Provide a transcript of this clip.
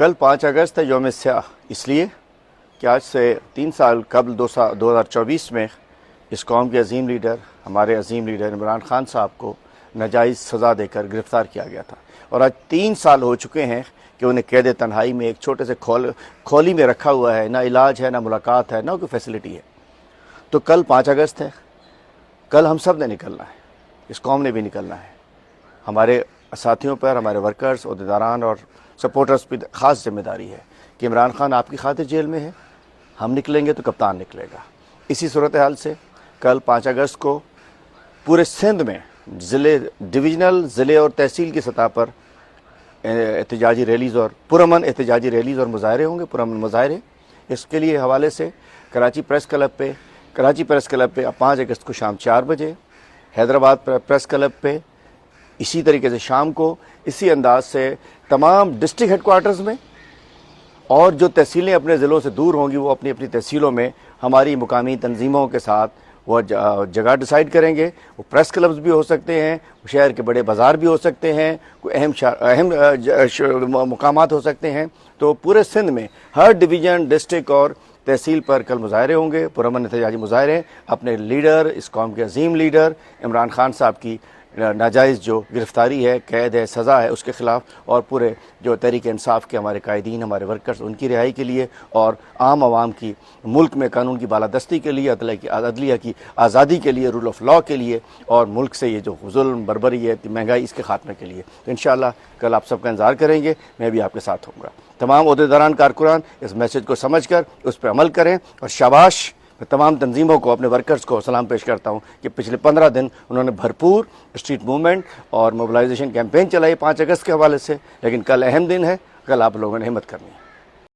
کل 5 اگست ہے یوم سیاہ، اس لیے کہ آج سے 3 سال قبل 2024 میں اس قوم کے عظیم لیڈر، ہمارے عظیم لیڈر عمران خان صاحب کو ناجائز سزا دے کر گرفتار کیا گیا تھا، اور آج 3 سال ہو چکے ہیں کہ انہیں قید تنہائی میں ایک چھوٹے سے کھولی میں رکھا ہوا ہے، نہ علاج ہے، نہ ملاقات ہے، نہ کوئی فیسلٹی ہے۔ تو کل 5 اگست ہے، کل ہم سب نے نکلنا ہے، اس قوم نے بھی نکلنا ہے۔ ہمارے ساتھیوں پر، ہمارے ورکرز، عہدیداران اور سپورٹرز پہ خاص ذمہ داری ہے کہ عمران خان آپ کی خاطر جیل میں ہے، ہم نکلیں گے تو کپتان نکلے گا۔ اسی صورتحال سے کل 5 اگست کو پورے سندھ میں ڈویژنل، ضلع اور تحصیل کی سطح پر احتجاجی ریلیز اور پرامن احتجاجی ریلیز اور مظاہرے ہوں گے، پرامن مظاہرے۔ اس کے لیے حوالے سے کراچی پریس کلب پہ 5 اگست کو شام 4 بجے، حیدرآباد پریس کلب پہ اسی طریقے سے شام کو، اسی انداز سے تمام ڈسٹرکٹ ہیڈ کوارٹرز میں، اور جو تحصیلیں اپنے ضلعوں سے دور ہوں گی وہ اپنی اپنی تحصیلوں میں ہماری مقامی تنظیموں کے ساتھ وہ جگہ ڈیسائیڈ کریں گے۔ وہ پریس کلبز بھی ہو سکتے ہیں، شہر کے بڑے بازار بھی ہو سکتے ہیں، کوئی اہم مقامات ہو سکتے ہیں۔ تو پورے سندھ میں ہر ڈویژن، ڈسٹرکٹ اور تحصیل پر کل مظاہرے ہوں گے، پرامن احتجاجی مظاہرے، اپنے لیڈر، اس قوم کے عظیم لیڈر عمران خان صاحب کی ناجائز جو گرفتاری ہے، قید ہے، سزا ہے، اس کے خلاف، اور پورے جو تحریک انصاف کے ہمارے قائدین، ہمارے ورکرز، ان کی رہائی کے لیے، اور عام عوام کی ملک میں قانون کی بالادستی کے لیے، عدلیہ کی آزادی کے لیے، رول آف لاء کے لیے، اور ملک سے یہ جو ظلم، بربری ہے، مہنگائی، اس کے خاتمے کے لیے۔ تو انشاءاللہ کل آپ سب کا انتظار کریں گے، میں بھی آپ کے ساتھ ہوں گا۔ تمام عہدیداران، کارکنان اس میسج کو سمجھ کر اس پہ عمل کریں، اور شاباش میں تمام تنظیموں کو، اپنے ورکرز کو سلام پیش کرتا ہوں کہ پچھلے 15 دن انہوں نے بھرپور اسٹریٹ موومنٹ اور موبلائزیشن کیمپین چلائی 5 اگست کے حوالے سے، لیکن کل اہم دن ہے، کل آپ لوگوں نے ہمت کرنی ہے۔